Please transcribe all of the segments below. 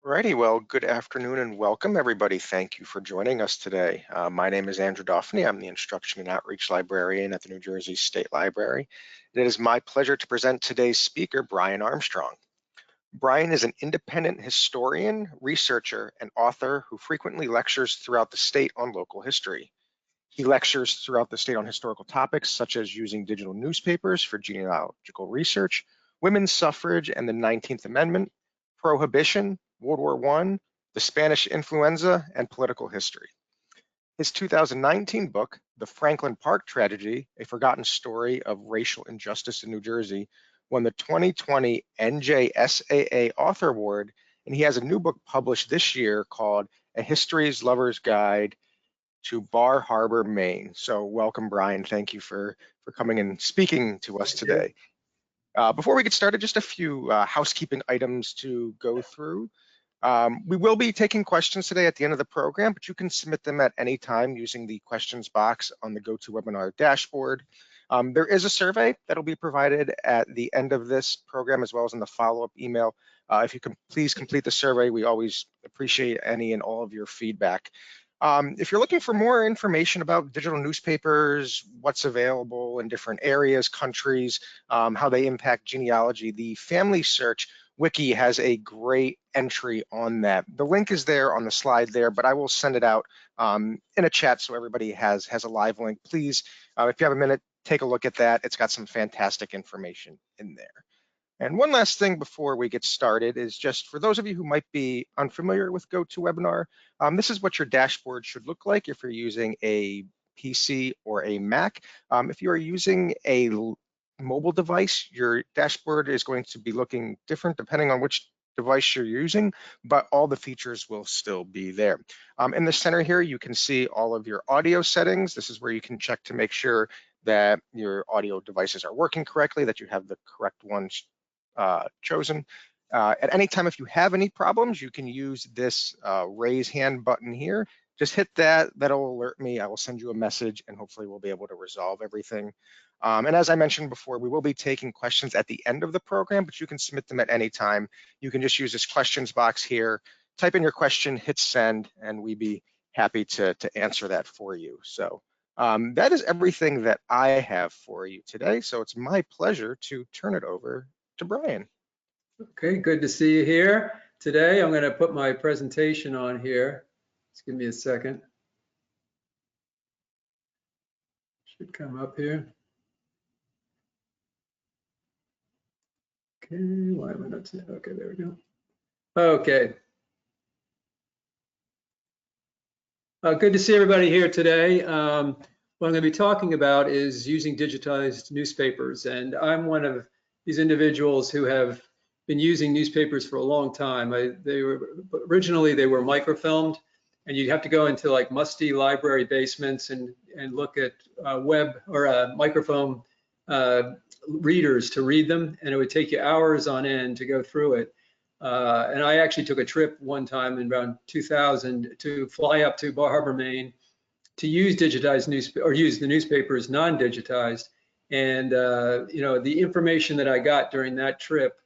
Alrighty, well, good afternoon and welcome everybody. Thank you for joining us today. My name is Andrew Daphne. I'm the Instruction and Outreach Librarian at the New Jersey State Library. And it is my pleasure to present today's speaker, Brian Armstrong. Brian is an independent historian, researcher, and author who frequently lectures throughout the state on local history. He lectures throughout the state on historical topics such as using digital newspapers for genealogical research, women's suffrage and the 19th Amendment, prohibition, World War I, the Spanish influenza, and political history. His 2019 book, The Franklin Park Tragedy, A Forgotten Story of Racial Injustice in New Jersey, won the 2020 NJSAA Author Award, and he has a new book published this year called A History's Lover's Guide to Bar Harbor, Maine. So welcome, Brian. Thank you for coming and speaking to us today. Before we get started, just a few housekeeping items to go through. We will be taking questions today at the end of the program, but you can submit them at any time using the questions box on the GoToWebinar dashboard. There is a survey that'll be provided at the end of this program as well as in the follow-up email. If you can please complete the survey, we always appreciate any and all of your feedback. If you're looking for more information about digital newspapers, what's available in different areas, countries, how they impact genealogy, the Family Search Wiki has a great entry on that. The link is there on the slide there, but I will send it out in a chat so everybody has a live link. Please, if you have a minute, take a look at that. It's got some fantastic information in there. And one last thing before we get started is just for those of you who might be unfamiliar with GoToWebinar, this is what your dashboard should look like if you're using a PC or a Mac. If you are using a mobile device, your dashboard is going to be looking different depending on which device you're using, but all the features will still be there. In the center here, you can see all of your audio settings. This is where you can check to make sure that your audio devices are working correctly, that you have the correct ones chosen. At any time, if you have any problems, you can use this raise hand button here. Just hit that, that'll alert me. I will send you a message and hopefully we'll be able to resolve everything. And as I mentioned before, we will be taking questions at the end of the program, but you can submit them at any time. You can just use this questions box here, type in your question, hit send, and we'd be happy to answer that for you. So that is everything that I have for you today. So it's my pleasure to turn it over to Brian. Okay, good to see you here. Today I'm going to put my presentation on here. Just give me a second. Should come up here. Okay, why am I not seeing? Okay, there we go. Okay. Good to see everybody here today. What I'm going to be talking about is using digitized newspapers, and I'm one of these individuals who have been using newspapers for a long time. Originally they were microfilmed, and you'd have to go into like musty library basements and look at web or microfilm readers to read them, and it would take you hours on end to go through it. And I actually took a trip one time in around 2000 to fly up to Bar Harbor, Maine, to use digitized use the newspapers non-digitized. And you know, the information that I got during that trip,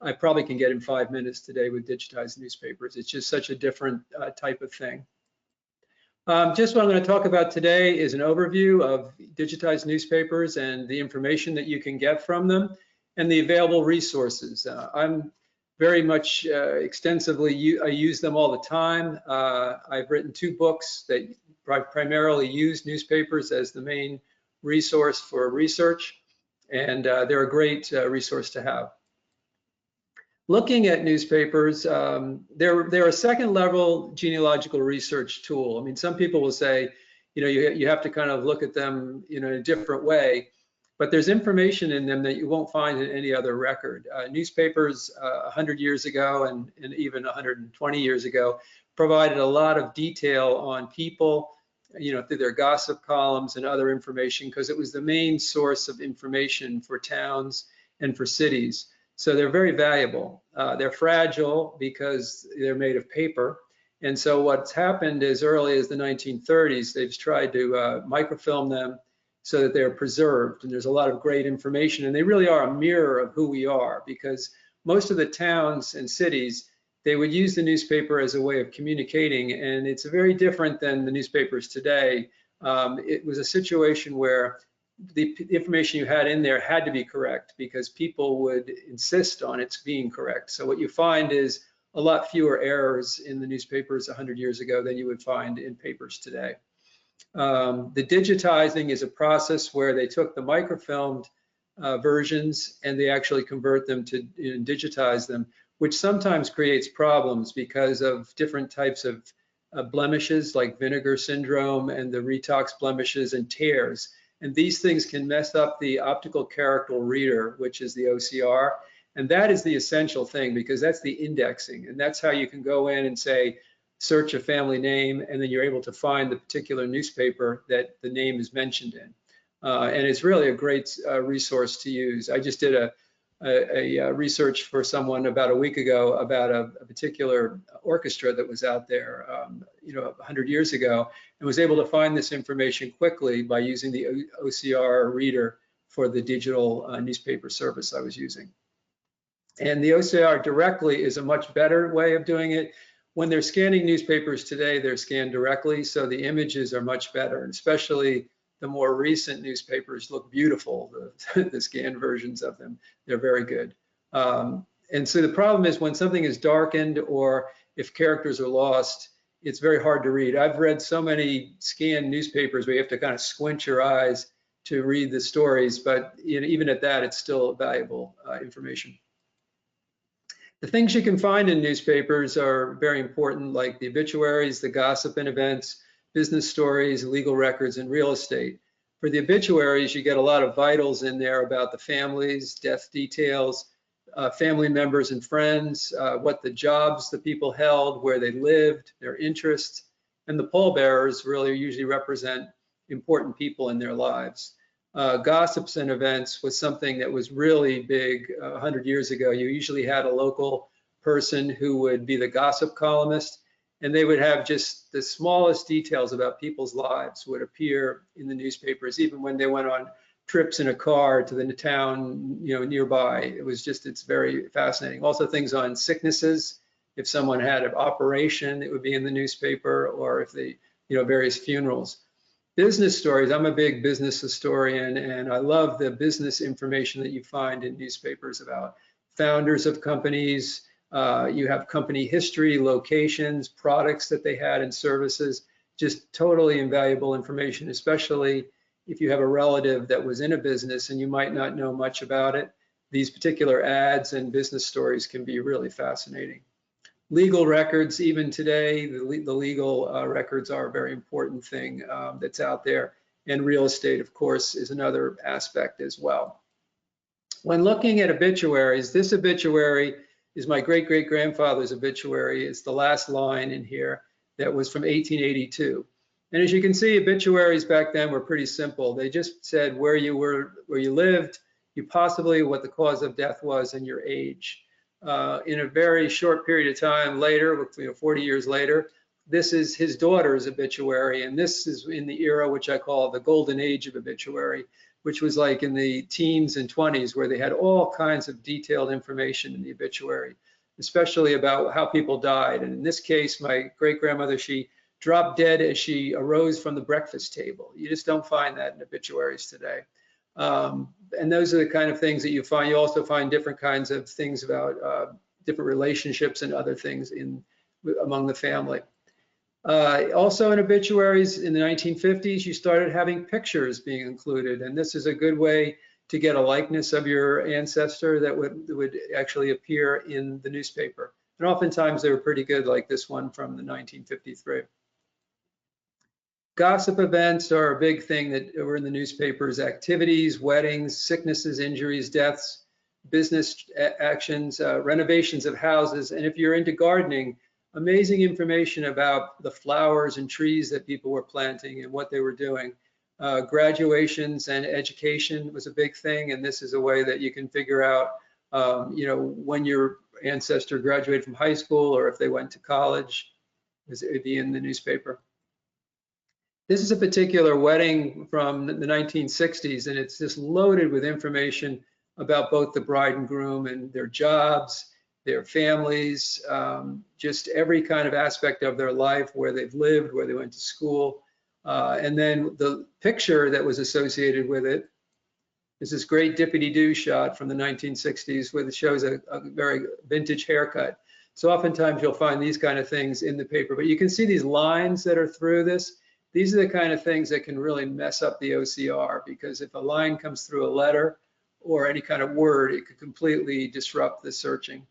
I probably can get in 5 minutes today with digitized newspapers. It's just such a different type of thing. Just what I'm going to talk about today is an overview of digitized newspapers and the information that you can get from them and the available resources. I'm very much extensively, I use them all the time. I've written 2 books that primarily use newspapers as the main resource for research, and they're a great resource to have. Looking at newspapers, they're a second level genealogical research tool. I mean, some people will say, you know, you have to kind of look at them, you know, in a different way, but there's information in them that you won't find in any other record. Newspapers 100 years ago and even 120 years ago provided a lot of detail on people, you know, through their gossip columns and other information, because it was the main source of information for towns and for cities. So they're very valuable. They're fragile because they're made of paper. And so what's happened as early as the 1930s, they've tried to microfilm them so that they're preserved. And there's a lot of great information. And they really are a mirror of who we are, because most of the towns and cities, they would use the newspaper as a way of communicating, and it's very different than the newspapers today. It was a situation where the information you had in there had to be correct because people would insist on its being correct. So what you find is a lot fewer errors in the newspapers 100 years ago than you would find in papers today. The digitizing is a process where they took the microfilmed versions and they actually convert them to digitize them, which sometimes creates problems because of different types of blemishes like vinegar syndrome and the retox blemishes and tears. And these things can mess up the optical character reader, which is the OCR. And that is the essential thing because that's the indexing. And that's how you can go in and say, search a family name, and then you're able to find the particular newspaper that the name is mentioned in. And it's really a great resource to use. I just did a research for someone about a week ago about a particular orchestra that was out there, 100 years ago, and was able to find this information quickly by using the OCR reader for the digital newspaper service I was using. And the OCR directly is a much better way of doing it. When they're scanning newspapers today, they're scanned directly, so the images are much better, and especially the more recent newspapers look beautiful, the scanned versions of them. They're very good. And so the problem is when something is darkened or if characters are lost, it's very hard to read. I've read so many scanned newspapers where you have to kind of squint your eyes to read the stories, but even at that, it's still valuable information. The things you can find in newspapers are very important, like the obituaries, the gossip and events, business stories, legal records, and real estate. For the obituaries, you get a lot of vitals in there about the families, death details, family members and friends, what the jobs the people held, where they lived, their interests, and the pallbearers really usually represent important people in their lives. Gossips and events was something that was really big 100 years ago. You usually had a local person who would be the gossip columnist, and they would have just the smallest details about people's lives would appear in the newspapers, even when they went on trips in a car to the town nearby. It's very fascinating. Also things on sicknesses. If someone had an operation, it would be in the newspaper, or if they, various funerals. Business stories, I'm a big business historian, and I love the business information that you find in newspapers about founders of companies. You have company history, locations, products that they had, and services. Just totally invaluable information, especially if you have a relative that was in a business and you might not know much about it. These particular ads and business stories can be really fascinating. Legal records, even today, the legal records are a very important thing that's out there. And real estate, of course, is another aspect as well. When looking at obituaries, this obituary is my great-great-grandfather's obituary. It's the last line in here that was from 1882. And as you can see, obituaries back then were pretty simple. They just said where you were, where you lived, possibly what the cause of death was, and your age. In a very short period of time later, 40 years later, this is his daughter's obituary, and this is in the era which I call the golden age of obituary, which was like in the teens and 20s, where they had all kinds of detailed information in the obituary, especially about how people died. And in this case, my great-grandmother, she dropped dead as she arose from the breakfast table. You just don't find that in obituaries today. And those are the kind of things that you find. You also find different kinds of things about different relationships and other things among the family. Also in obituaries in the 1950s, you started having pictures being included, and this is a good way to get a likeness of your ancestor that would actually appear in the newspaper. And oftentimes they were pretty good, like this one from the 1953. Gossip events are a big thing that were in the newspapers: activities, weddings, sicknesses, injuries, deaths, business actions, renovations of houses. And if you're into gardening, amazing information about the flowers and trees that people were planting and what they were doing. Graduations and education was a big thing, and this is a way that you can figure out, when your ancestor graduated from high school or if they went to college. It would be in the newspaper. This is a particular wedding from the 1960s, and it's just loaded with information about both the bride and groom and their jobs, their families, just every kind of aspect of their life, where they've lived, where they went to school. And then the picture that was associated with it is this great dippity-doo shot from the 1960s, where it shows a very vintage haircut. So oftentimes you'll find these kind of things in the paper, but you can see these lines that are through this. These are the kind of things that can really mess up the OCR, because if a line comes through a letter or any kind of word, it could completely disrupt the searching.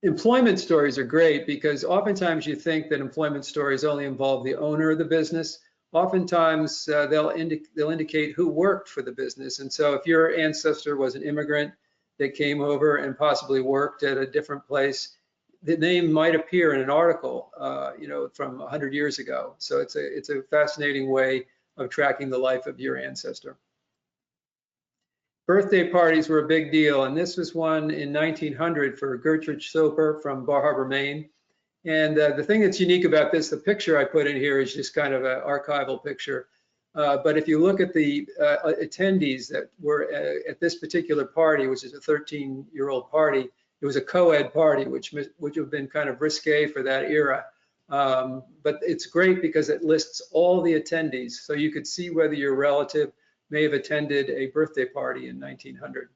Employment stories are great because oftentimes you think that employment stories only involve the owner of the business. Oftentimes they'll indicate who worked for the business. And so if your ancestor was an immigrant that came over and possibly worked at a different place, the name might appear in an article, from 100 years ago. So it's a fascinating way of tracking the life of your ancestor. Birthday parties were a big deal, and this was one in 1900 for Gertrude Soper from Bar Harbor, Maine. And the thing that's unique about this, the picture I put in here is just kind of an archival picture. But if you look at the attendees that were at this particular party, which is a 13-year-old party, it was a co-ed party, which would have been kind of risque for that era. But it's great because it lists all the attendees, so you could see whether your relative may have attended a birthday party in 1900.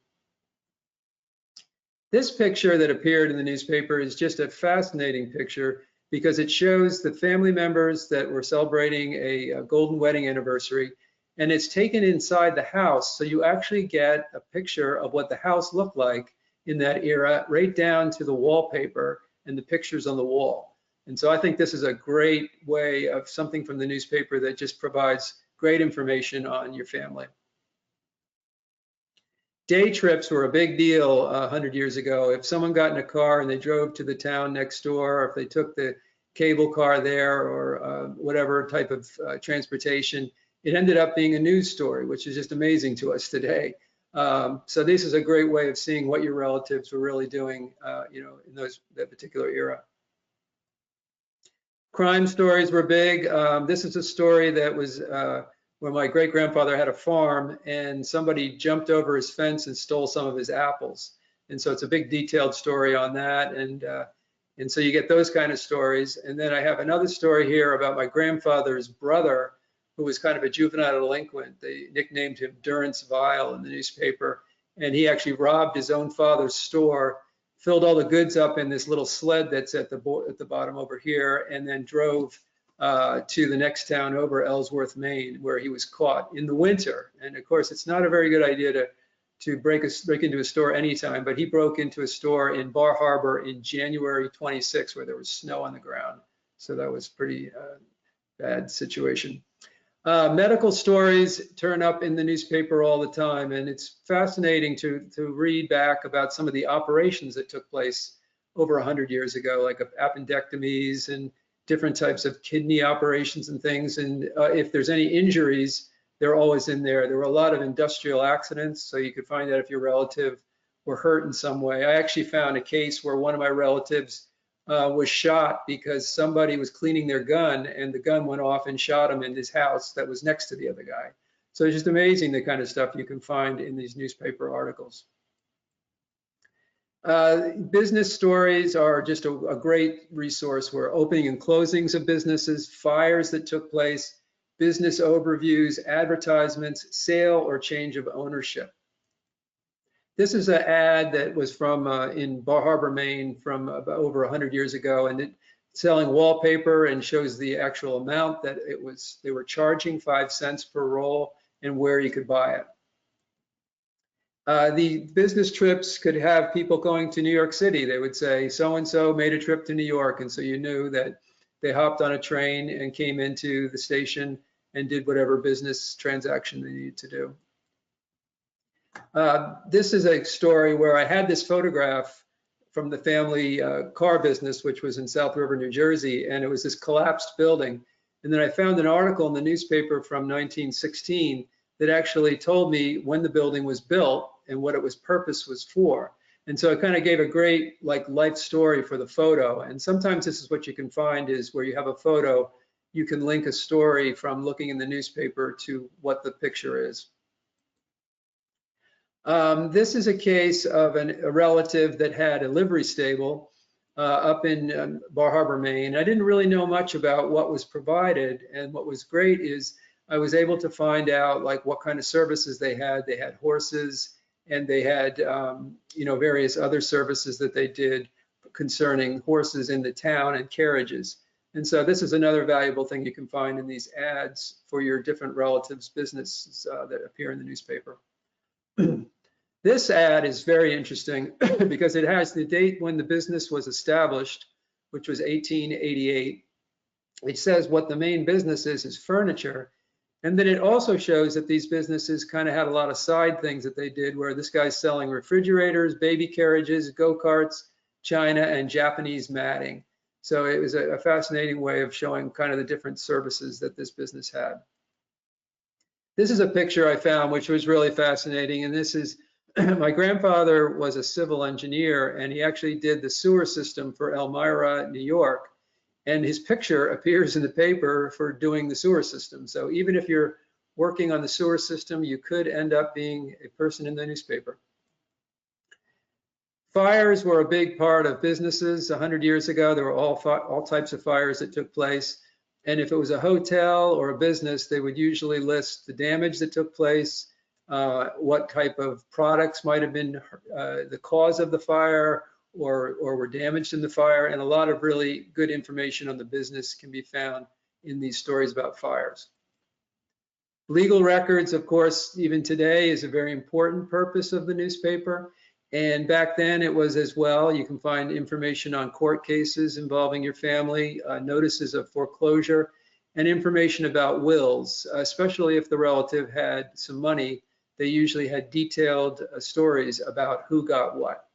This picture that appeared in the newspaper is just a fascinating picture because it shows the family members that were celebrating a golden wedding anniversary, and it's taken inside the house, so you actually get a picture of what the house looked like in that era, right down to the wallpaper and the pictures on the wall. And so I think this is a great way of something from the newspaper that just provides great information on your family. Day trips were a big deal 100 years ago. If someone got in a car and they drove to the town next door, or if they took the cable car there, or whatever type of transportation, it ended up being a news story, which is just amazing to us today. So this is a great way of seeing what your relatives were really doing, in that particular era. Crime stories were big. This is a story that was where my great-grandfather had a farm, and somebody jumped over his fence and stole some of his apples. And so it's a big detailed story on that. And so you get those kind of stories. And then I have another story here about my grandfather's brother, who was kind of a juvenile delinquent. They nicknamed him Durance Vile in the newspaper. And he actually robbed his own father's store, filled all the goods up in this little sled that's at the bottom over here, and then drove to the next town over, Ellsworth, Maine, where he was caught in the winter. And of course, it's not a very good idea to break into a store anytime, but he broke into a store in Bar Harbor in January 26, where there was snow on the ground. So that was pretty bad situation. Medical stories turn up in the newspaper all the time, and it's fascinating to read back about some of the operations that took place over 100 years ago, like appendectomies and different types of kidney operations and things. And if there's any injuries, they're always in there. There were a lot of industrial accidents, so you could find out if your relative were hurt in some way. I actually found a case where one of my relatives was shot because somebody was cleaning their gun, and the gun went off and shot him in his house that was next to the other guy. So it's just amazing the kind of stuff you can find in these newspaper articles. Business stories are just a great resource where opening and closings of businesses, fires that took place, business overviews, advertisements, sale or change of ownership. This is an ad that was from in Bar Harbor, Maine, from about over 100 years ago, and it's selling wallpaper, and shows the actual amount that they were charging, 5 cents per roll, and where you could buy it. The business trips could have people going to New York City. They would say, so-and-so made a trip to New York, and so you knew that they hopped on a train and came into the station and did whatever business transaction they needed to do. This is a story where I had this photograph from the family car business, which was in South River, New Jersey, and it was this collapsed building. And then I found an article in the newspaper from 1916 that actually told me when the building was built and what its purpose was for. And so it kind of gave a great life story for the photo. And sometimes this is what you can find, is where you have a photo, you can link a story from looking in the newspaper to what the picture is. This is a case of a relative that had a livery stable up in Bar Harbor, Maine. I didn't really know much about what was provided, and what was great is I was able to find out like what kind of services they had. They had horses, and they had various other services that they did concerning horses in the town and carriages. And so this is another valuable thing you can find in these ads for your different relatives' businesses that appear in the newspaper. This ad is very interesting because it has the date when the business was established, which was 1888. It says what the main business is furniture. And then it also shows that these businesses kind of had a lot of side things that they did, where this guy's selling refrigerators, baby carriages, go-karts, china, and Japanese matting. So it was a fascinating way of showing kind of the different services that this business had. This is a picture I found, which was really fascinating. And this is, my grandfather was a civil engineer, and he actually did the sewer system for Elmira, New York. And his picture appears in the paper for doing the sewer system. So even if you're working on the sewer system, you could end up being a person in the newspaper. Fires were a big part of businesses. 100 years ago, there were all types of fires that took place. And if it was a hotel or a business, they would usually list the damage that took place, what type of products might have been the cause of the fire, or were damaged in the fire, and a lot of really good information on the business can be found in these stories about fires. Legal records, of course, even today is a very important purpose of the newspaper. And back then it was as well. You can find information on court cases involving your family, notices of foreclosure, and information about wills, especially if the relative had some money. They usually had detailed stories about who got what.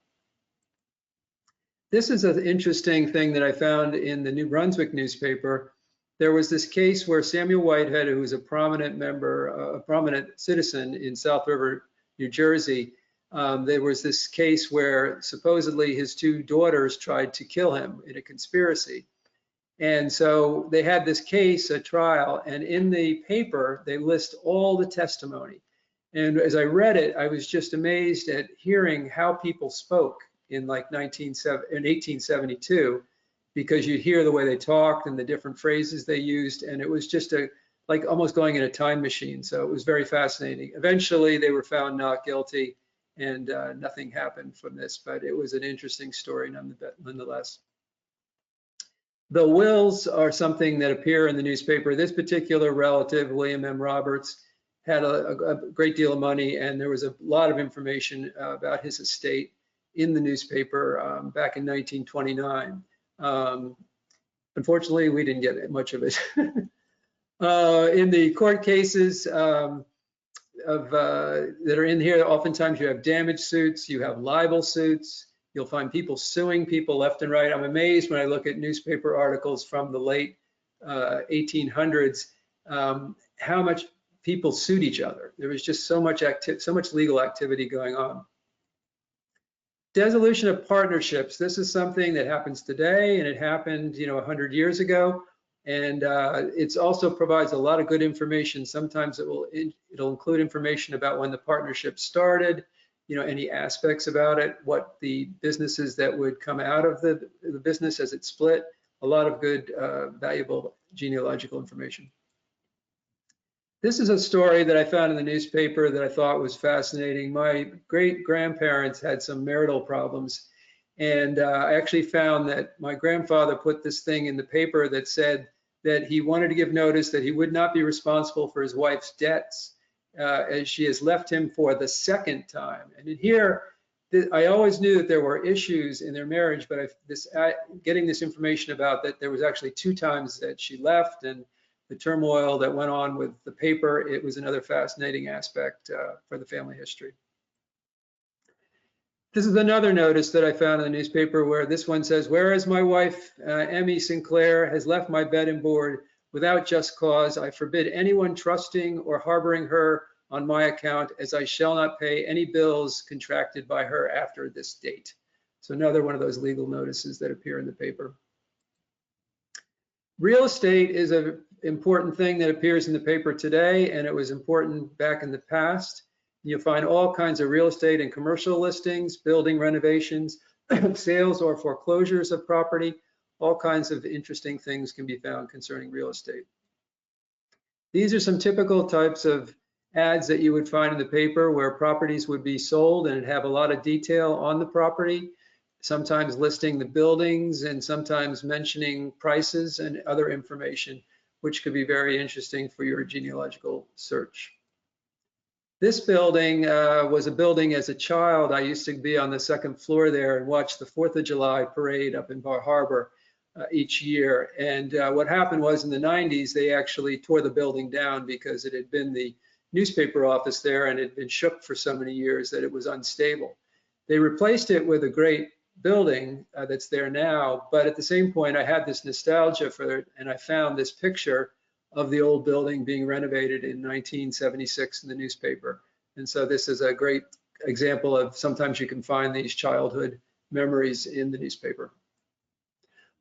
This is an interesting thing that I found in the New Brunswick newspaper. There was this case where Samuel Whitehead, who was a prominent member, a prominent citizen in South River, New Jersey, there was this case where supposedly his two daughters tried to kill him in a conspiracy. And so they had this case, a trial, and in the paper, they list all the testimony. And as I read it, I was just amazed at hearing how people spoke in like 1872, because you hear the way they talked and the different phrases they used, and it was just like almost going in a time machine. So it was very fascinating. Eventually, they were found not guilty, and nothing happened from this, but it was an interesting story nonetheless. The wills are something that appear in the newspaper. This particular relative, William M. Roberts, had a great deal of money, and there was a lot of information about his estate in the newspaper back in 1929. Unfortunately, we didn't get much of it. In the court cases that are in here, oftentimes you have damage suits, you have libel suits, you'll find people suing people left and right. I'm amazed when I look at newspaper articles from the late 1800s, how much people sued each other. There was just so much legal activity going on. Dissolution of partnerships. This is something that happens today, and it happened, 100 years ago. And it also provides a lot of good information. Sometimes it'll include information about when the partnership started, any aspects about it, what the businesses that would come out of the business as it split. A lot of good, valuable genealogical information. This is a story that I found in the newspaper that I thought was fascinating. My great-grandparents had some marital problems, and I actually found that my grandfather put this thing in the paper that said that he wanted to give notice that he would not be responsible for his wife's debts as she has left him for the second time. And in here, I always knew that there were issues in their marriage, but getting this information about that there was actually 2 times that she left, and the turmoil that went on with the paper, it was another fascinating aspect for the family history. This is another notice that I found in the newspaper where this one says, whereas my wife, Emmy Sinclair, has left my bed and board without just cause, I forbid anyone trusting or harboring her on my account, as I shall not pay any bills contracted by her after this date. So another one of those legal notices that appear in the paper. Real estate is an important thing that appears in the paper today, and it was important back in the past. You'll find all kinds of real estate and commercial listings, building renovations, sales or foreclosures of property. All kinds of interesting things can be found concerning real estate. These are some typical types of ads that you would find in the paper where properties would be sold and have a lot of detail on the property, sometimes listing the buildings and sometimes mentioning prices and other information, which could be very interesting for your genealogical search. This building was a building as a child. I used to be on the second floor there and watch the 4th of July parade up in Bar Harbor each year. And what happened was in the 90s, they actually tore the building down because it had been the newspaper office there and it had been shook for so many years that it was unstable. They replaced it with a great building that's there now, but at the same point, I had this nostalgia for it, and I found this picture of the old building being renovated in 1976 in the newspaper. And so this is a great example of sometimes you can find these childhood memories in the newspaper.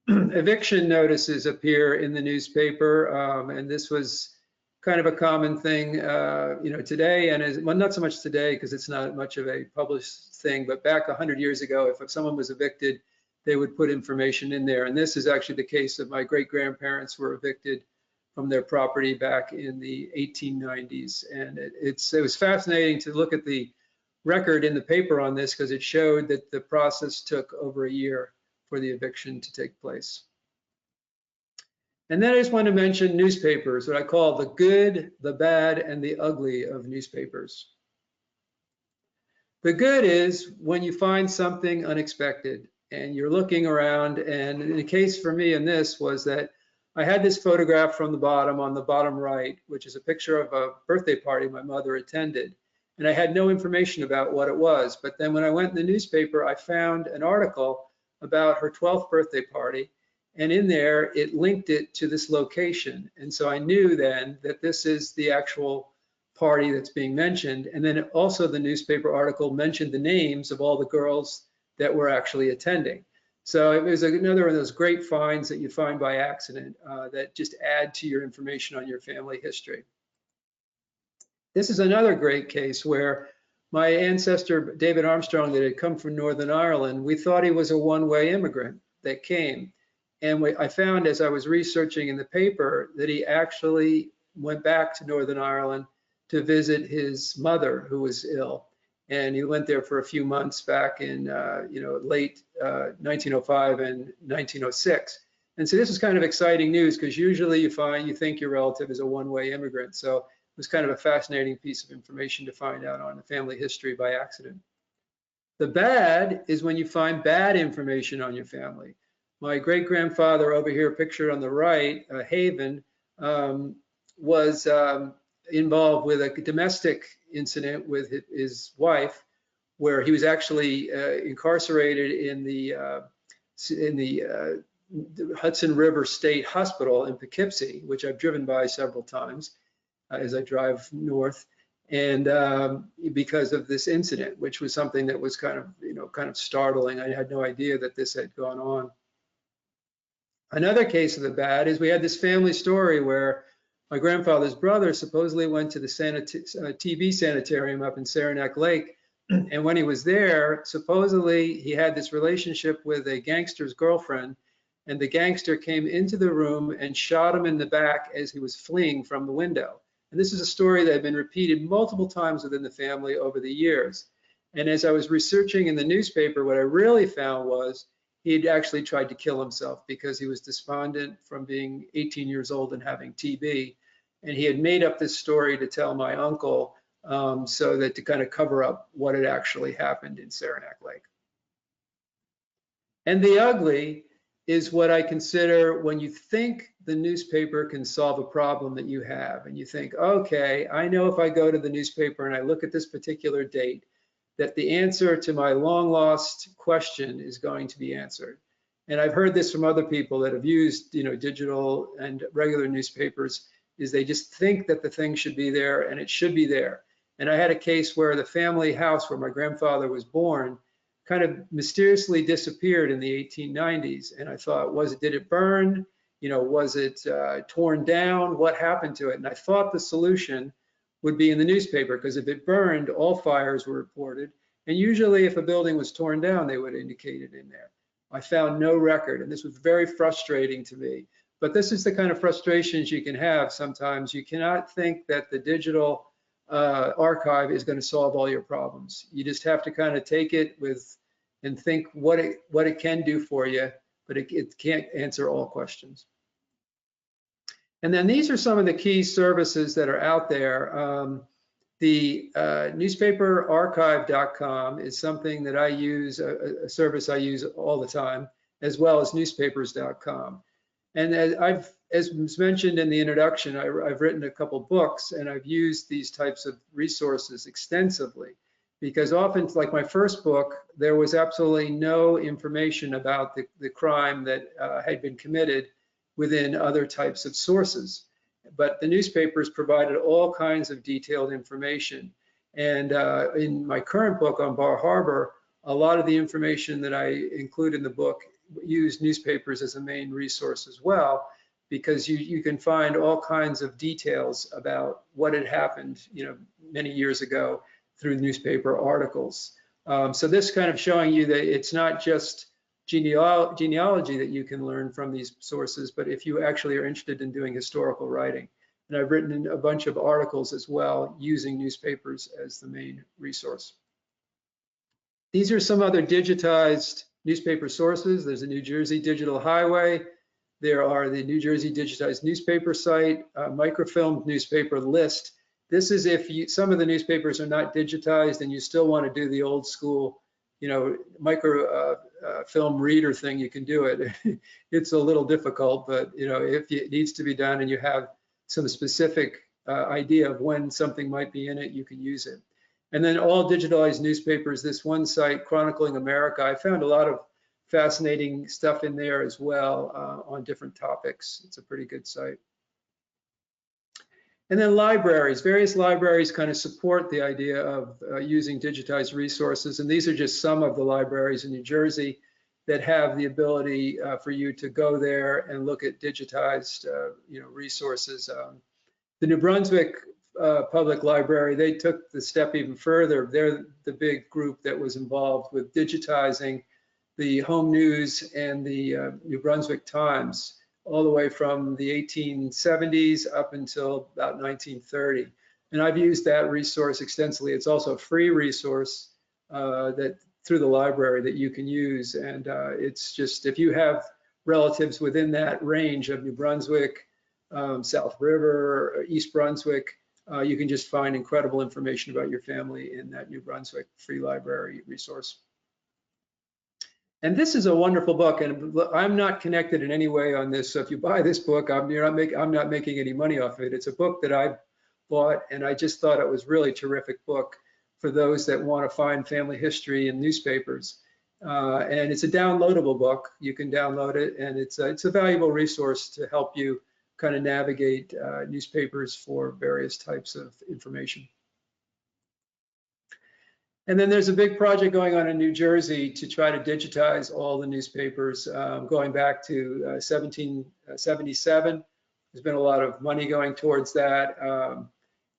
Eviction notices appear in the newspaper, and this was kind of a common thing, today, and well, not so much today because it's not much of a published thing, but back 100 years ago, if someone was evicted, they would put information in there. And this is actually the case of my great-grandparents were evicted from their property back in the 1890s. And it was fascinating to look at the record in the paper on this because it showed that the process took over a year for the eviction to take place. And then I just want to mention newspapers, what I call the good, the bad, and the ugly of newspapers. The good is when you find something unexpected and you're looking around, and in the case for me in this was that I had this photograph from the bottom on the bottom right, which is a picture of a birthday party my mother attended. And I had no information about what it was. But then when I went in the newspaper, I found an article about her 12th birthday party. And in there, it linked it to this location. And so I knew then that this is the actual party that's being mentioned. And then also the newspaper article mentioned the names of all the girls that were actually attending. So it was another of those great finds that you find by accident that just add to your information on your family history. This is another great case where my ancestor, David Armstrong, that had come from Northern Ireland, we thought he was a one-way immigrant that came. And I found as I was researching in the paper that he actually went back to Northern Ireland to visit his mother who was ill. And he went there for a few months back in late 1905 and 1906. And so this is kind of exciting news because usually you think your relative is a one-way immigrant. So it was kind of a fascinating piece of information to find out on the family history by accident. The bad is when you find bad information on your family. My great-grandfather over here, pictured on the right, Haven, was involved with a domestic incident with his wife, where he was actually incarcerated in the Hudson River State Hospital in Poughkeepsie, which I've driven by several times as I drive north, and because of this incident, which was something that was kind of startling. I had no idea that this had gone on. Another case of the bad is we had this family story where my grandfather's brother supposedly went to the TB sanitarium up in Saranac Lake. And when he was there, supposedly he had this relationship with a gangster's girlfriend, and the gangster came into the room and shot him in the back as he was fleeing from the window. And this is a story that had been repeated multiple times within the family over the years. And as I was researching in the newspaper, what I really found was he'd actually tried to kill himself because he was despondent from being 18 years old and having TB. And he had made up this story to tell my uncle so that to kind of cover up what had actually happened in Saranac Lake. And the ugly is what I consider when you think the newspaper can solve a problem that you have. And you think, okay, I know if I go to the newspaper and I look at this particular date, that the answer to my long lost question is going to be answered. And I've heard this from other people that have used, digital and regular newspapers, is they just think that the thing should be there and it should be there. And I had a case where the family house where my grandfather was born kind of mysteriously disappeared in the 1890s. And I thought, did it burn? Was it torn down? What happened to it? And I thought the solution would be in the newspaper, because if it burned, all fires were reported. And usually if a building was torn down, they would indicate it in there. I found no record, and this was very frustrating to me. But this is the kind of frustrations you can have sometimes. You cannot think that the digital archive is going to solve all your problems. You just have to kind of take it with and think what it can do for you, but it can't answer all questions. And then these are some of the key services that are out there. The newspaperarchive.com is something that I use, a service I use all the time, as well as newspapers.com. And as was mentioned in the introduction, I've written a couple books, and I've used these types of resources extensively, because often, like my first book, there was absolutely no information about the crime that had been committed within other types of sources. But the newspapers provided all kinds of detailed information. And in my current book on Bar Harbor, a lot of the information that I include in the book use newspapers as a main resource as well, because you can find all kinds of details about what had happened, many years ago through newspaper articles. So this kind of showing you that it's not just genealogy that you can learn from these sources, but if you actually are interested in doing historical writing. And I've written a bunch of articles as well using newspapers as the main resource. These are some other digitized newspaper sources. There's a New Jersey Digital Highway. There are the New Jersey Digitized Newspaper Site, microfilmed newspaper list. This is if some of the newspapers are not digitized and you still want to do the old school, microfilm reader thing, you can do it. It's a little difficult, but if it needs to be done and you have some specific idea of when something might be in it, you can use it. And then all digitalized newspapers, this one site, Chronicling America, I found a lot of fascinating stuff in there as well on different topics. It's a pretty good site. And then libraries, various libraries kind of support the idea of using digitized resources. And these are just some of the libraries in New Jersey that have the ability for you to go there and look at digitized resources. The New Brunswick Public Library, they took the step even further. They're the big group that was involved with digitizing the home news and the New Brunswick Times, all the way from the 1870s up until about 1930. And I've used that resource extensively. It's also a free resource that through the library that you can use. And it's just, if you have relatives within that range of New Brunswick, South River, East Brunswick, you can just find incredible information about your family in that New Brunswick free library resource. And this is a wonderful book, and I'm not connected in any way on this. So if you buy this book, I'm not making any money off of it. It's a book that I bought, and I just thought it was really a terrific book for those that want to find family history in newspapers. And it's a downloadable book. You can download it, and it's a valuable resource to help you kind of navigate newspapers for various types of information. And then there's a big project going on in New Jersey to try to digitize all the newspapers, going back to 1777. There's been a lot of money going towards that.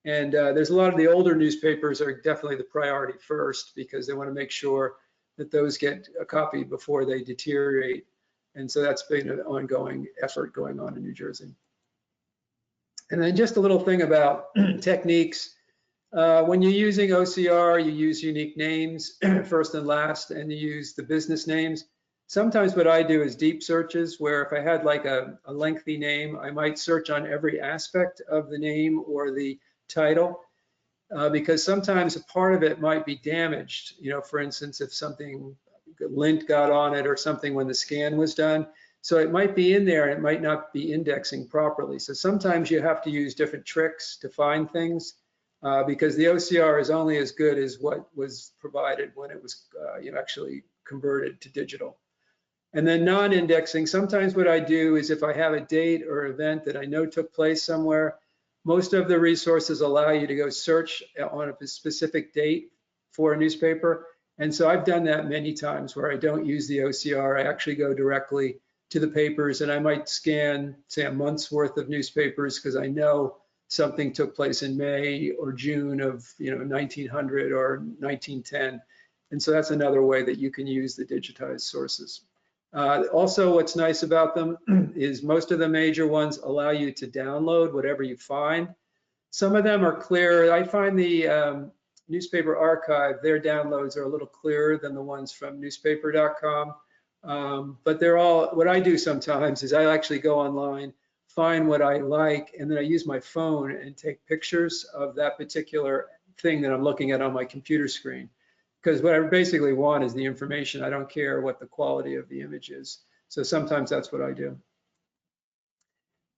And there's a lot of the older newspapers are definitely the priority first, because they want to make sure that those get a copy before they deteriorate. And so that's been an ongoing effort going on in New Jersey. And then just a little thing about techniques. When you're using OCR, you use unique names, first and last, and you use the business names. Sometimes what I do is deep searches, where if I had like a lengthy name, I might search on every aspect of the name or the title, because sometimes a part of it might be damaged. For instance, if something lint got on it or something when the scan was done. So it might be in there and it might not be indexing properly. So sometimes you have to use different tricks to find things. Because the OCR is only as good as what was provided when it was actually converted to digital. And then non-indexing, sometimes what I do is if I have a date or event that I know took place somewhere, most of the resources allow you to go search on a specific date for a newspaper. And so I've done that many times where I don't use the OCR. I actually go directly to the papers, and I might scan, say, a month's worth of newspapers because I know something took place in May or June of 1900 or 1910. And so that's another way that you can use the digitized sources. Also, what's nice about them is most of the major ones allow you to download whatever you find. Some of them are clear. I find the newspaper archive, their downloads are a little clearer than the ones from newspaper.com. But they're all, what I do sometimes is I actually go online, find what I like, and then I use my phone and take pictures of that particular thing that I'm looking at on my computer screen. Because what I basically want is the information. I don't care what the quality of the image is. So sometimes that's what I do.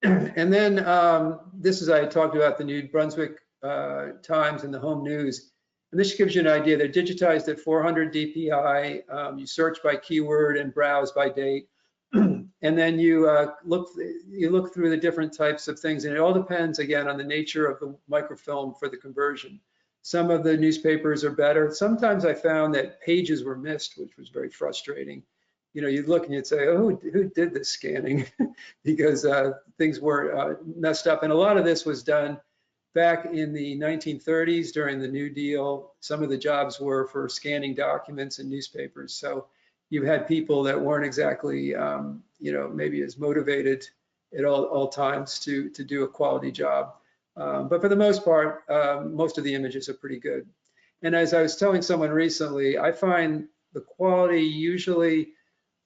And then this is, I talked about the New Brunswick Times and the Home News. And this gives you an idea. They're digitized at 400 DPI. You search by keyword and browse by date. And then you look through the different types of things. And it all depends, again, on the nature of the microfilm for the conversion. Some of the newspapers are better. Sometimes I found that pages were missed, which was very frustrating. You'd look and you'd say, oh, who did this scanning? Because things were messed up. And a lot of this was done back in the 1930s during the New Deal. Some of the jobs were for scanning documents in newspapers. So you had people that weren't exactly, maybe as motivated at all times to do a quality job. But for the most part, most of the images are pretty good. And as I was telling someone recently, I find the quality usually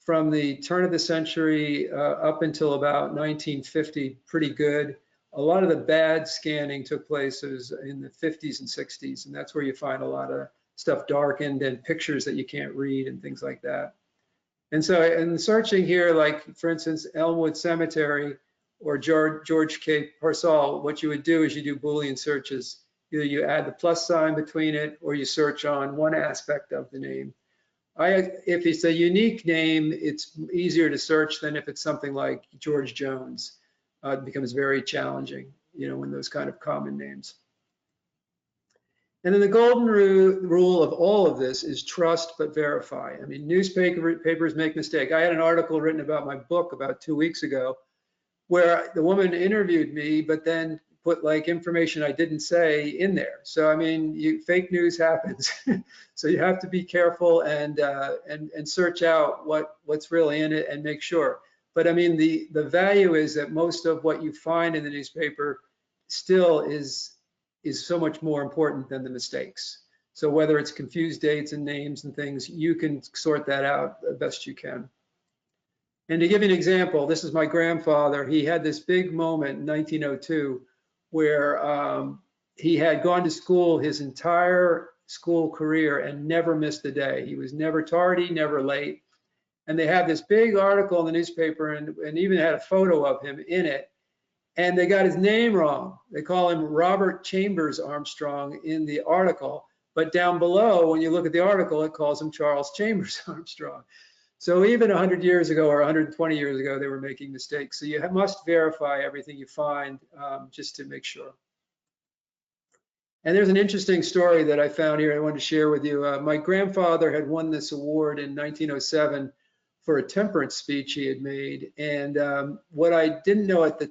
from the turn of the century up until about 1950 pretty good. A lot of the bad scanning took place in the 50s and 60s, and that's where you find a lot of stuff darkened and pictures that you can't read and things like that. And so in searching here, like for instance, Elmwood Cemetery or George K. Parcell, what you would do is you do Boolean searches. Either you add the plus sign between it or you search on one aspect of the name. If it's a unique name, it's easier to search than if it's something like George Jones. It becomes very challenging, when those kind of common names. And then the golden rule of all of this is trust but verify. I mean, newspapers make mistakes. I had an article written about my book about 2 weeks ago where the woman interviewed me, but then put like information I didn't say in there. So I mean, fake news happens. So you have to be careful and search out what's really in it and make sure. But I mean, the value is that most of what you find in the newspaper still is so much more important than the mistakes. So whether it's confused dates and names and things, you can sort that out the best you can. And to give you an example, this is my grandfather. He had this big moment in 1902 where he had gone to school his entire school career and never missed a day. He was never tardy, never late. And they had this big article in the newspaper and even had a photo of him in it. And they got his name wrong. They call him Robert Chambers Armstrong in the article. But down below, when you look at the article, it calls him Charles Chambers Armstrong. So even 100 years ago or 120 years ago, they were making mistakes. So you must verify everything you find just to make sure. And there's an interesting story that I found here I wanted to share with you. My grandfather had won this award in 1907 for a temperance speech he had made. And what I didn't know at the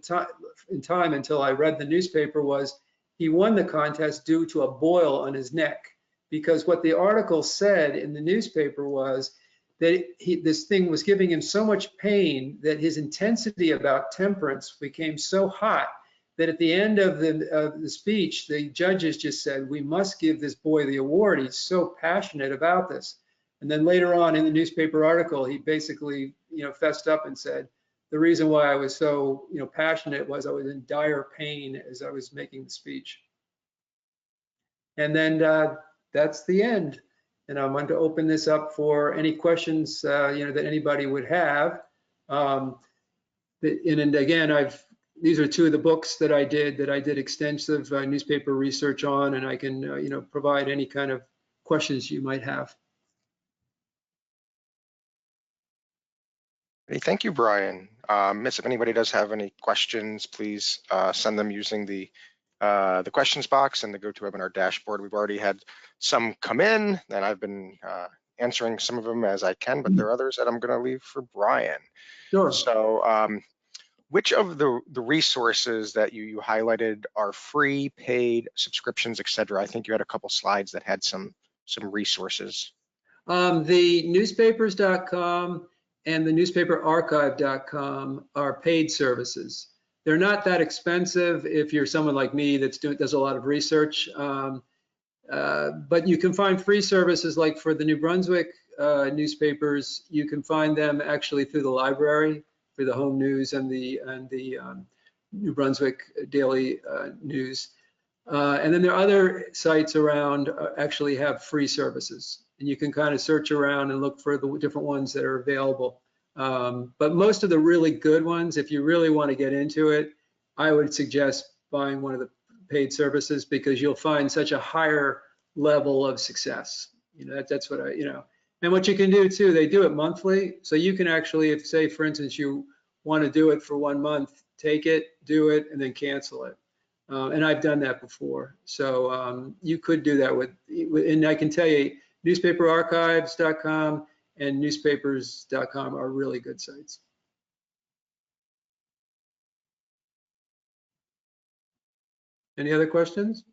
time until I read the newspaper was he won the contest due to a boil on his neck. Because what the article said in the newspaper was that this thing was giving him so much pain that his intensity about temperance became so hot that at the end of the speech, the judges just said, we must give this boy the award. He's so passionate about this. And then later on in the newspaper article, he basically, fessed up and said, the reason why I was so, passionate was I was in dire pain as I was making the speech. And then that's the end. And I want to open this up for any questions, that anybody would have. And again, these are two of the books that I did extensive newspaper research on, and I can, provide any kind of questions you might have. Hey, thank you, Brian. If anybody does have any questions, please send them using the questions box and the GoToWebinar dashboard. We've already had some come in, and I've been answering some of them as I can, but there are others that I'm going to leave for Brian. Sure. So which of the resources that you highlighted are free, paid, subscriptions, etc.? I think you had a couple slides that had some resources. The newspapers.com and the newspaperarchive.com are paid services. They're not that expensive if you're someone like me that does a lot of research. But you can find free services like for the New Brunswick newspapers. You can find them actually through the library for the home news and the New Brunswick daily news. And then there are other sites around actually have free services. And you can kind of search around and look for the different ones that are available. But most of the really good ones, if you really want to get into it, I would suggest buying one of the paid services because you'll find such a higher level of success. That's what and what you can do too, they do it monthly. So you can actually, if say, for instance, you want to do it for 1 month, take it, do it, and then cancel it. And I've done that before. So you could do that and I can tell you, newspaperarchives.com and newspapers.com are really good sites. Any other questions?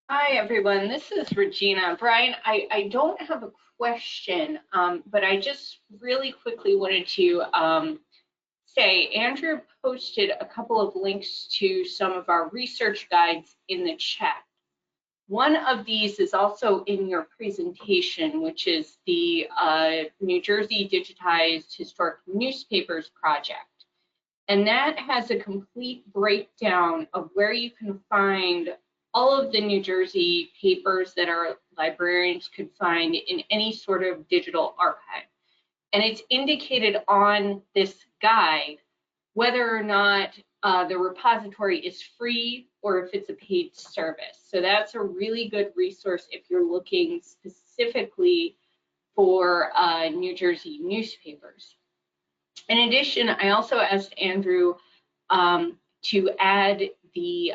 Hi, everyone. This is Regina. Brian, I don't have a question, but I just really quickly wanted to say Andrew posted a couple of links to some of our research guides in the chat. One of these is also in your presentation, which is the New Jersey Digitized Historic Newspapers Project. And that has a complete breakdown of where you can find all of the New Jersey papers that our librarians could find in any sort of digital archive. And it's indicated on this guide whether or not the repository is free or if it's a paid service. So that's a really good resource if you're looking specifically for New Jersey newspapers. In addition, I also asked Andrew to add the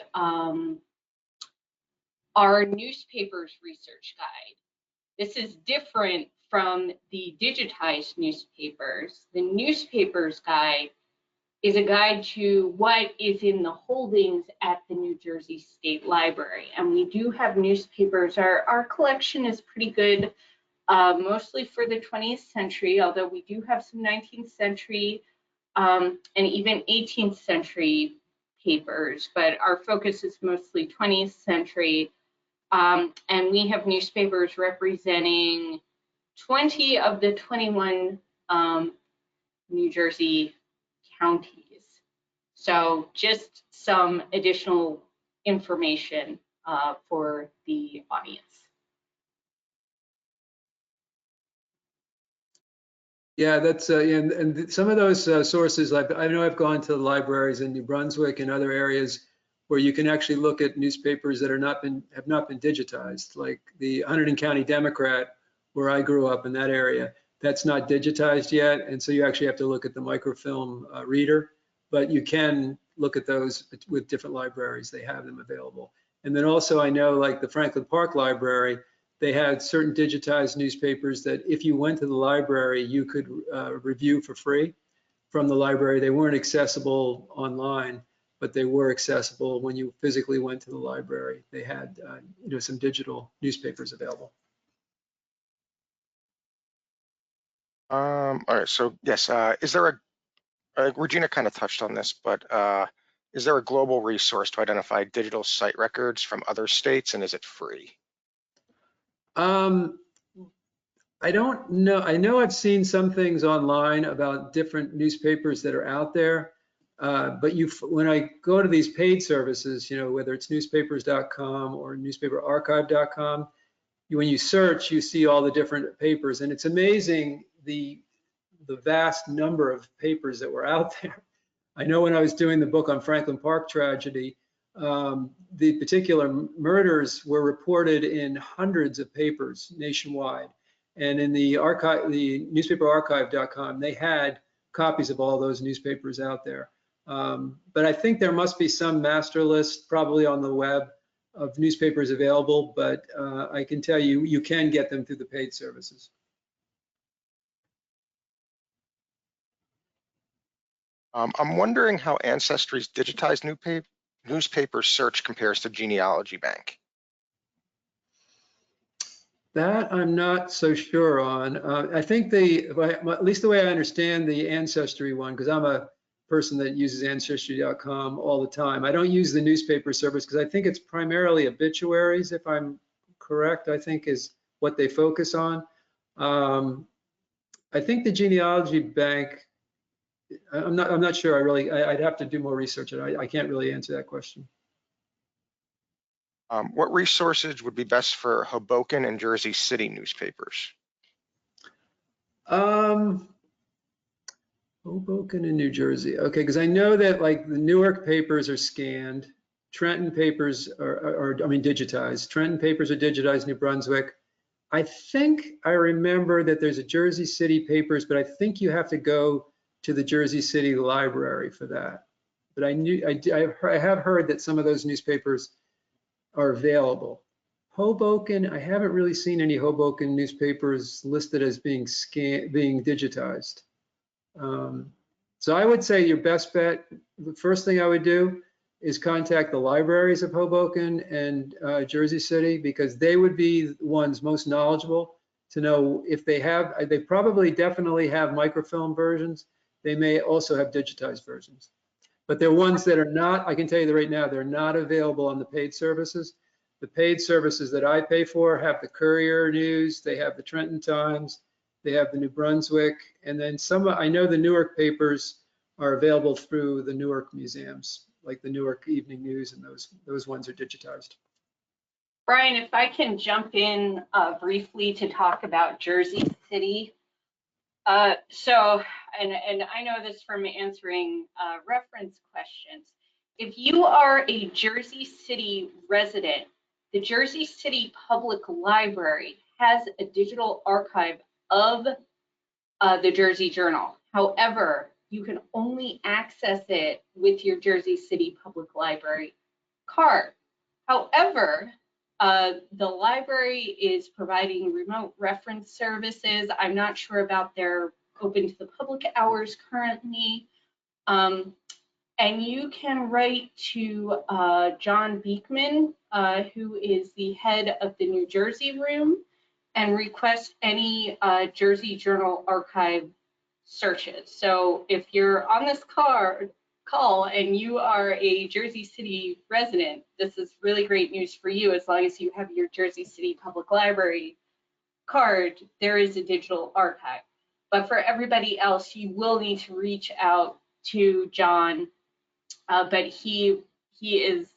our newspapers research guide. This is different from the digitized newspapers. The newspapers guide is a guide to what is in the holdings at the New Jersey State Library. And we do have newspapers. Our collection is pretty good, mostly for the 20th century, although we do have some 19th century and even 18th century papers, but our focus is mostly 20th century. And we have newspapers representing 20 of the 21 New Jersey counties. So just some additional information for the audience. Yeah, that's and some of those sources. I know I've gone to libraries in New Brunswick and other areas where you can actually look at newspapers that have not been digitized, like the Hunterdon County Democrat, where I grew up in that area. That's not digitized yet, and so you actually have to look at the microfilm reader. But you can look at those with different libraries; they have them available. And then also, I know, like the Franklin Park Library, they had certain digitized newspapers that if you went to the library, you could review for free from the library. They weren't accessible online, but they were accessible when you physically went to the library. They had some digital newspapers available. All right, so yes, is there Regina kind of touched on this, but is there a global resource to identify digital site records from other states, and is it free? I don't know. I know I've seen some things online about different newspapers that are out there, but when I go to these paid services, whether it's newspapers.com or newspaperarchive.com, when you search, you see all the different papers, and it's amazing the vast number of papers that were out there. I know when I was doing the book on Franklin Park tragedy, the particular murders were reported in hundreds of papers nationwide. And in the newspaperarchive.com, they had copies of all those newspapers out there. But I think there must be some master list probably on the web of newspapers available, but I can tell you, you can get them through the paid services. I'm wondering how Ancestry's digitized newspaper search compares to Genealogy Bank. That I'm not so sure on. I think at least the way I understand the Ancestry one, because I'm a person that uses Ancestry.com all the time. I don't use the newspaper service because I think it's primarily obituaries, if I'm correct, I think is what they focus on. I think the Genealogy Bank, I'm not sure. I'd have to do more research. I can't really answer that question. What resources would be best for Hoboken and Jersey City newspapers? Hoboken in New Jersey. Okay, because I know that like the Newark papers are scanned. Trenton papers are digitized. Trenton papers are digitized, New Brunswick. I think I remember that there's a Jersey City papers, but I think you have to go to the Jersey City library for that. But I have heard that some of those newspapers are available. Hoboken, I haven't really seen any Hoboken newspapers listed as being digitized. So I would say your best bet, the first thing I would do is contact the libraries of Hoboken and Jersey City, because they would be the ones most knowledgeable to know if they probably definitely have microfilm versions. They may also have digitized versions. But they're ones that are not, I can tell you right now, they're not available on the paid services. The paid services that I pay for have the Courier News, they have the Trenton Times, they have the New Brunswick, and then I know the Newark papers are available through the Newark museums, like the Newark Evening News, and those ones are digitized. Brian, if I can jump in briefly to talk about Jersey City. And I know this from answering reference questions. If you are a Jersey City resident, the Jersey City Public Library has a digital archive of the Jersey Journal. However, you can only access it with your Jersey City Public Library card. However, the library is providing remote reference services. I'm not sure about their open to the public hours currently. And you can write to John Beekman, who is the head of the New Jersey room, and request any Jersey Journal archive searches. So if you're on this call and you are a Jersey City resident, this is really great news for you. As long as you have your Jersey City Public Library card, there is a digital archive. But for everybody else, you will need to reach out to John, but he is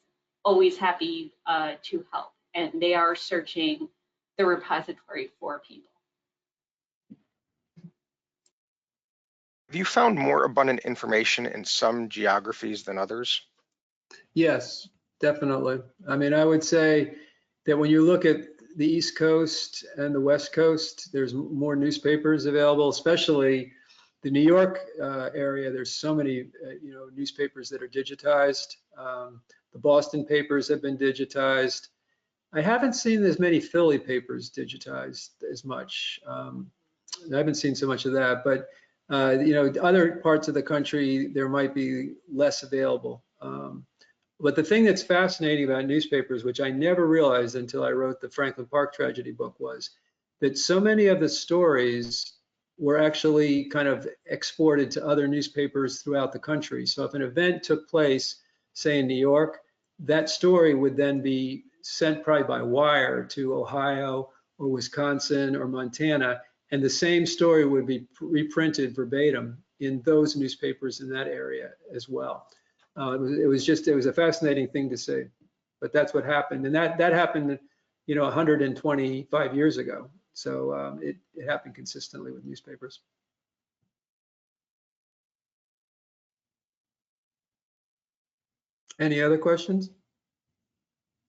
always happy to help, and they are searching the repository for people. Have you found more abundant information in some geographies than others? Yes, definitely. I mean, I would say that when you look at the East Coast and the West Coast, there's more newspapers available, especially the New York area. There's so many, newspapers that are digitized. The Boston papers have been digitized. I haven't seen as many Philly papers digitized as much. I haven't seen so much of that, but other parts of the country, there might be less available. But the thing that's fascinating about newspapers, which I never realized until I wrote the Franklin Park tragedy book, was that so many of the stories were actually kind of exported to other newspapers throughout the country. So if an event took place, say in New York, that story would then be sent probably by wire to Ohio or Wisconsin or Montana, and the same story would be reprinted verbatim in those newspapers in that area as well. It was a fascinating thing to see, but that's what happened. And that happened, 125 years ago. So it happened consistently with newspapers. Any other questions?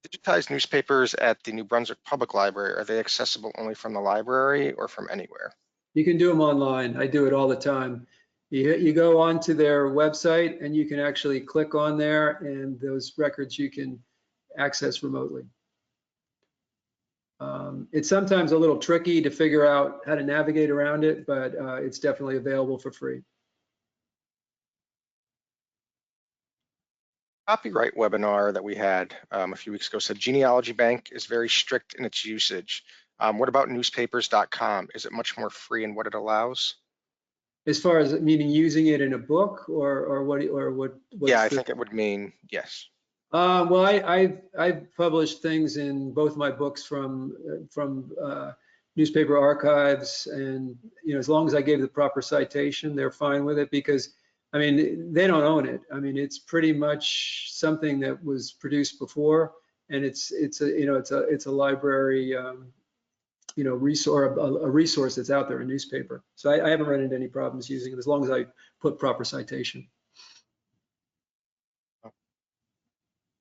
Digitized newspapers at the New Brunswick Public Library, are they accessible only from the library or from anywhere? You can do them online. I do it all the time. You go onto their website and you can actually click on there, and those records you can access remotely. It's sometimes a little tricky to figure out how to navigate around it, but it's definitely available for free. Copyright webinar that we had a few weeks ago said Genealogy Bank is very strict in its usage. What about newspapers.com? Is it much more free in what it allows? As far as meaning using it in a book or what? Yeah, I think it would mean yes. Well, I've published things in both my books from newspaper archives, and as long as I gave the proper citation, they're fine with it, because I mean they don't own it. I mean it's pretty much something that was produced before, and it's a library resource, a resource that's out there, a newspaper. So I haven't run into any problems using it as long as I put proper citation.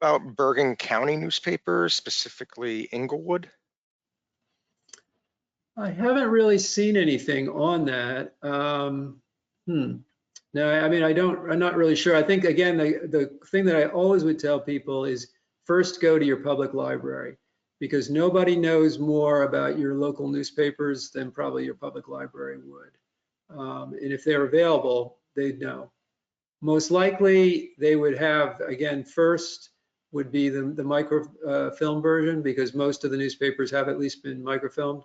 About Bergen County newspapers, specifically Inglewood? I haven't really seen anything on that. No, I mean, I'm not really sure. I think, again, the thing that I always would tell people is first go to your public library, because nobody knows more about your local newspapers than probably your public library would. And if they're available, they'd know. Most likely they would have, again, first would be the microfilm version, because most of the newspapers have at least been microfilmed.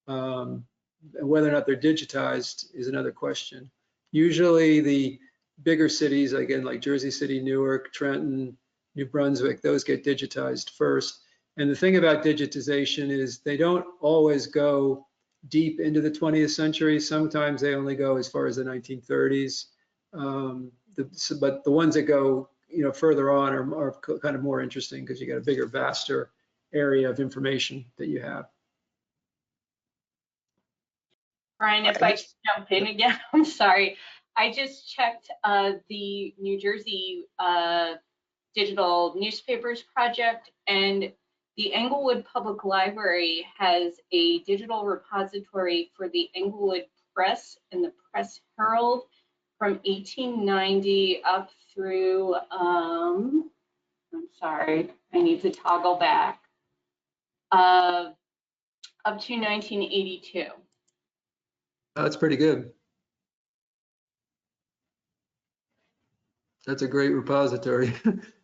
Whether or not they're digitized is another question. Usually the bigger cities, again, like Jersey City, Newark, Trenton, New Brunswick, those get digitized first. And the thing about digitization is they don't always go deep into the 20th century. Sometimes they only go as far as the 1930s. But the ones that go further on are kind of more interesting, because you got a bigger, vaster area of information that you have. Brian, if I jump in again, I'm sorry. I just checked the New Jersey Digital Newspapers Project, and the Englewood Public Library has a digital repository for the Englewood Press and the Press Herald from 1890 up through, I'm sorry, I need to toggle back, up to 1982. That's pretty good. That's a great repository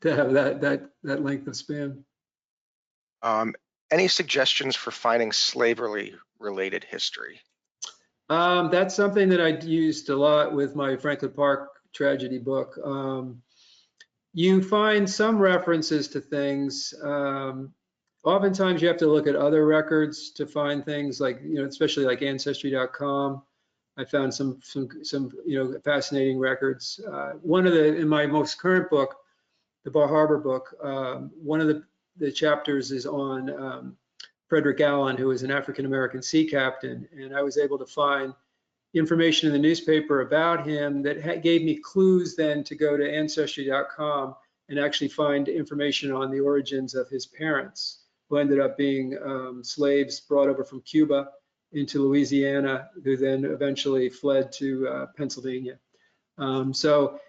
to have that length of span. Any suggestions for finding slavery-related history? That's something that I used a lot with my Franklin Park tragedy book. You find some references to things. Oftentimes you have to look at other records to find things, like, especially like Ancestry.com. I found some fascinating records. In my most current book, the Bar Harbor book, one of the chapters is on Frederick Allen, who was an African-American sea captain, and I was able to find information in the newspaper about him that gave me clues then to go to Ancestry.com and actually find information on the origins of his parents, who ended up being slaves brought over from Cuba into Louisiana, who then eventually fled to Pennsylvania. So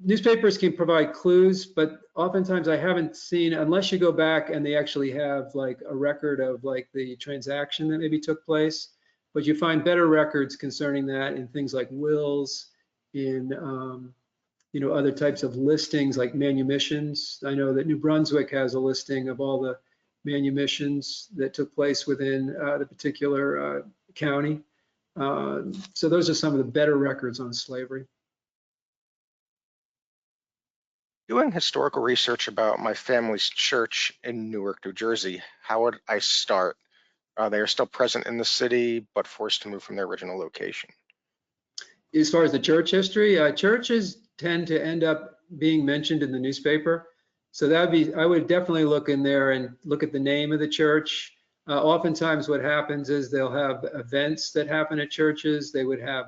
newspapers can provide clues, but oftentimes I haven't seen, unless you go back and they actually have like a record of like the transaction that maybe took place, but you find better records concerning that in things like wills, in other types of listings like manumissions. I know that New Brunswick has a listing of all the manumissions that took place within the particular county. So those are some of the better records on slavery. Doing historical research about my family's church in Newark, New Jersey, how would I start? They are still present in the city, but forced to move from their original location. As far as the church history, churches tend to end up being mentioned in the newspaper. So I would definitely look in there and look at the name of the church. Oftentimes what happens is they'll have events that happen at churches. They would have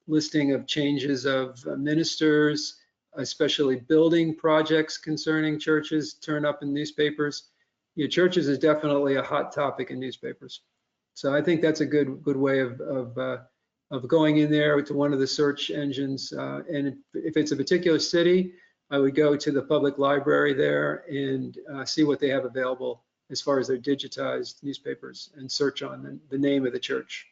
listing of changes of ministers, especially building projects concerning churches turn up in newspapers. Churches is definitely a hot topic in newspapers. So I think that's a good way of going in there to one of the search engines. And if it's a particular city, I would go to the public library there and see what they have available as far as their digitized newspapers and search on the name of the church.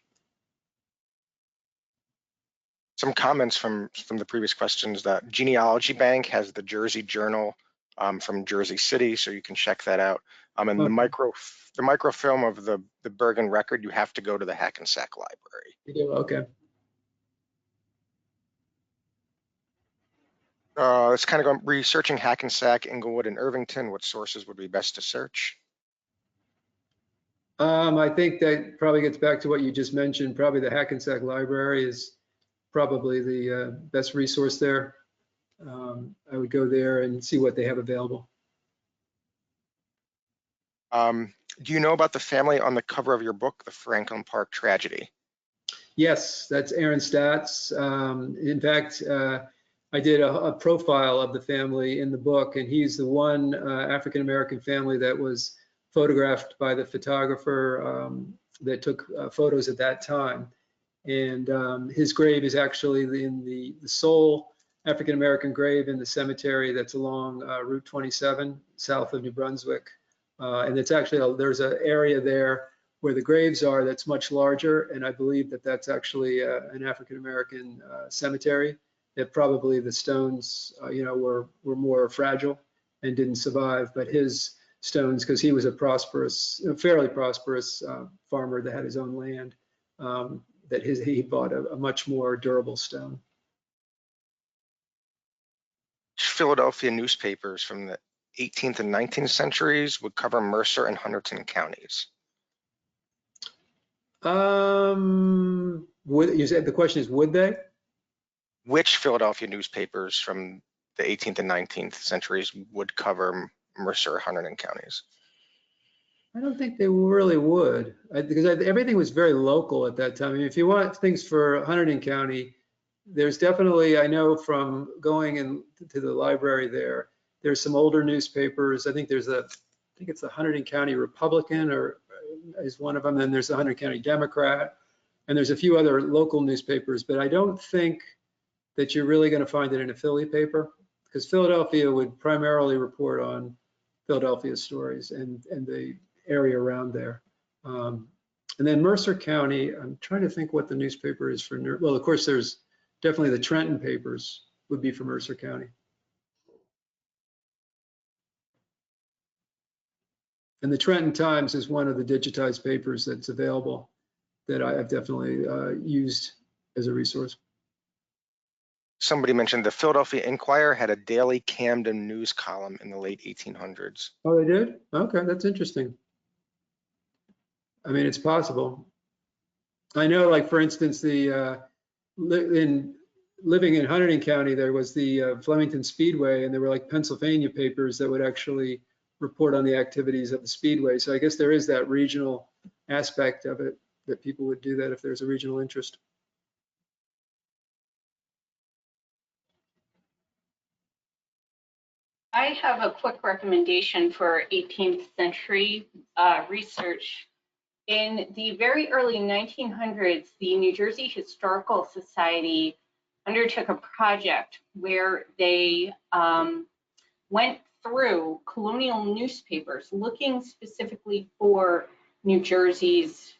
Some comments from the previous questions. That Genealogy Bank has the Jersey Journal from Jersey City, so you can check that out. And the microfilm of the Bergen record, you have to go to the Hackensack Library. You do? Okay. Let's kind of go researching Hackensack, Inglewood, and Irvington. What sources would be best to search? I think that probably gets back to what you just mentioned. Probably the Hackensack Library is probably the best resource there. I would go there and see what they have available. Do you know about the family on the cover of your book, The Franklin Park Tragedy? Yes, that's Aaron Statz. In fact, I did a profile of the family in the book, and he's the one African-American family that was photographed by the photographer that took photos at that time. And his grave is actually in the sole African-American grave in the cemetery that's along Route 27, south of New Brunswick. And it's actually, there's an area there where the graves are that's much larger, and I believe that that's actually an African-American cemetery. That probably the stones, were more fragile and didn't survive, but his stones, because he was a fairly prosperous farmer that had his own land, that he bought a much more durable stone. Philadelphia newspapers from the 18th and 19th centuries would cover Mercer and Hunterdon counties. You said the question is, would they? Which Philadelphia newspapers from the 18th and 19th centuries would cover Mercer or Hunterdon counties? I don't think they really would, because everything was very local at that time. I mean, if you want things for Hunterdon County, there's definitely, I know from going to the library there's some older newspapers. I think it's the Hunterdon County Republican is one of them. Then there's the Hunterdon County Democrat, and there's a few other local newspapers, but I don't think that you're really going to find it in a Philly paper, because Philadelphia would primarily report on Philadelphia stories and the area around there. And then Mercer County, I'm trying to think what the newspaper is for. Well, of course, there's definitely the Trenton papers would be for Mercer County. And the Trenton Times is one of the digitized papers that's available that I have definitely used as a resource. Somebody mentioned the Philadelphia Inquirer had a daily Camden news column in the late 1800s. Oh, they did? Okay, that's interesting. I mean, it's possible. I know, like, for instance, living in Hunterdon County, there was the Flemington Speedway, and there were like Pennsylvania papers that would actually report on the activities of the Speedway. So I guess there is that regional aspect of it, that people would do that if there's a regional interest. I have a quick recommendation for 18th century research. In the very early 1900s, the New Jersey Historical Society undertook a project where they went through colonial newspapers looking specifically for New Jersey's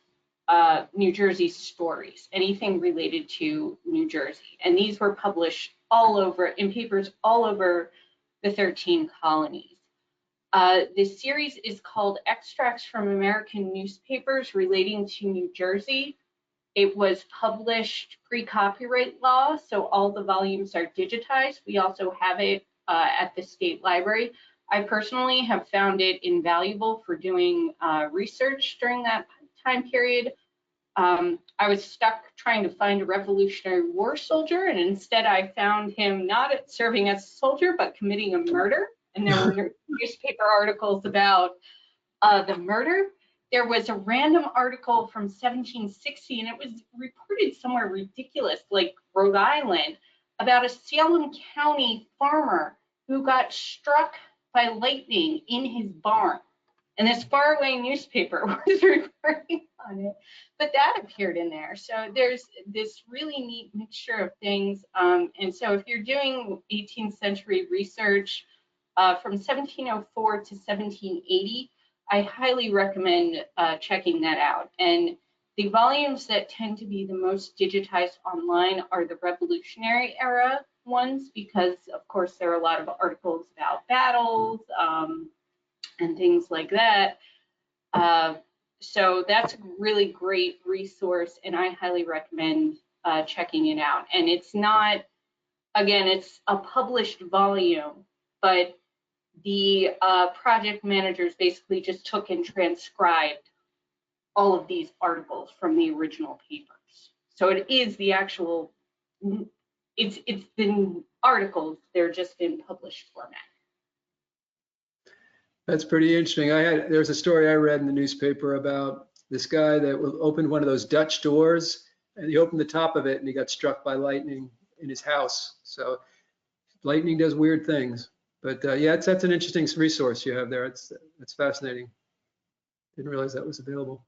stories, anything related to New Jersey. And these were published all over, in papers all over the 13 colonies. This series is called Extracts from American Newspapers Relating to New Jersey. It was published pre-copyright law, so all the volumes are digitized. We also have it at the state library. I personally have found it invaluable for doing research during that time period. I was stuck trying to find a Revolutionary War soldier, and instead I found him not serving as a soldier, but committing a murder. And there were newspaper articles about the murder. There was a random article from 1760, and it was reported somewhere ridiculous, like Rhode Island, about a Salem County farmer who got struck by lightning in his barn. And this faraway newspaper was reporting on it, but that appeared in there. So there's this really neat mixture of things. And so if you're doing 18th century research from 1704 to 1780, I highly recommend checking that out. And the volumes that tend to be the most digitized online are the Revolutionary era ones, because of course there are a lot of articles about battles and things like that. So that's a really great resource, and I highly recommend checking it out. And it's not, again, it's a published volume, but the project managers basically just took and transcribed all of these articles from the original papers. So it is the actual, it's the articles, they're just in published format. That's pretty interesting. There's a story I read in the newspaper about this guy that opened one of those Dutch doors, and he opened the top of it and he got struck by lightning in his house. So lightning does weird things. But yeah, that's an interesting resource you have there. It's fascinating. Didn't realize that was available.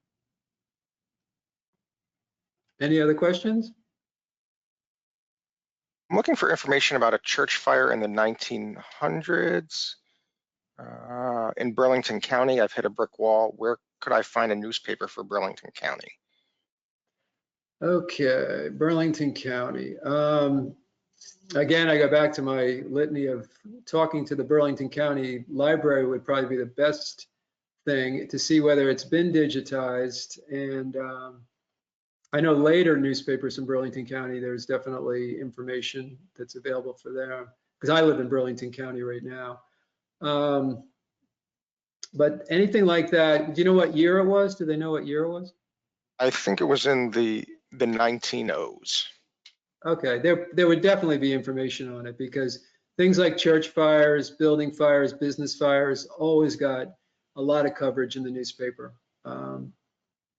Any other questions? I'm looking for information about a church fire in the 1900s. In Burlington County, I've hit a brick wall. Where could I find a newspaper for Burlington County? Okay, Burlington County. Again, I go back to my litany of talking to the Burlington County Library would probably be the best thing to see whether it's been digitized. And I know later newspapers in Burlington County, there's definitely information that's available for them, because I live in Burlington County right now. But anything like that, do you know what year it was? Do they know what year it was? I think it was in the 1900s. Okay, there would definitely be information on it, because things like church fires, building fires, business fires always got a lot of coverage in the newspaper.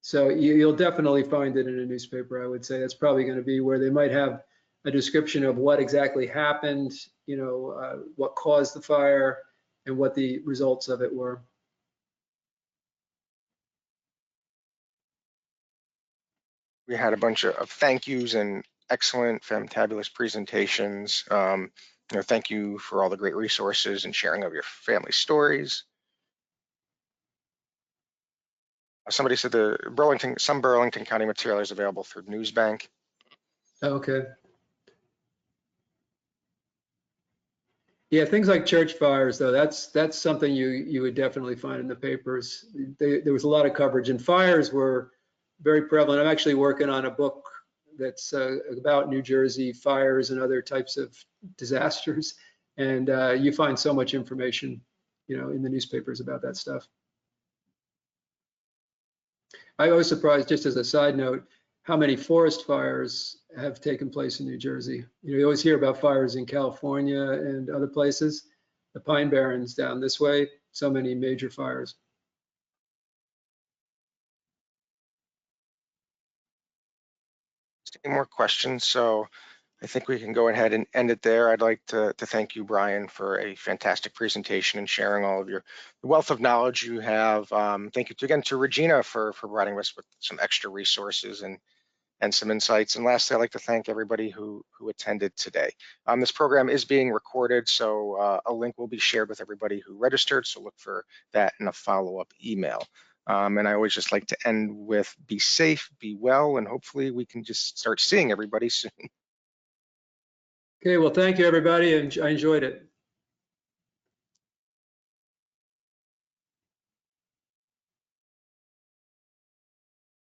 So you'll definitely find it in a newspaper, I would say. That's probably going to be where they might have a description of what exactly happened, you know, what caused the fire and what the results of it were. We had a bunch of thank yous and excellent, fantabulous presentations. You know, thank you for all the great resources and sharing of your family stories. Somebody said some Burlington County material is available through Newsbank. Okay. Yeah, things like church fires, though, that's something you would definitely find in the papers. There was a lot of coverage, and fires were very prevalent. I'm actually working on a book that's about New Jersey fires and other types of disasters, and you find so much information, you know, in the newspapers about that stuff. I was surprised, just as a side note, how many forest fires have taken place in New Jersey. You know, you always hear about fires in California and other places. The Pine Barrens down this way, so many major fires. Any more questions? So I think we can go ahead and end it there. I'd like to thank you, Brian, for a fantastic presentation and sharing all of your wealth of knowledge you have. Thank you again to Regina for providing us with some extra resources and some insights. And lastly, I'd like to thank everybody who attended today. This program is being recorded, so a link will be shared with everybody who registered, so look for that in a follow-up email. And I always just like to end with be safe, be well, and hopefully we can just start seeing everybody soon. Okay, well, thank you, everybody, and I enjoyed it.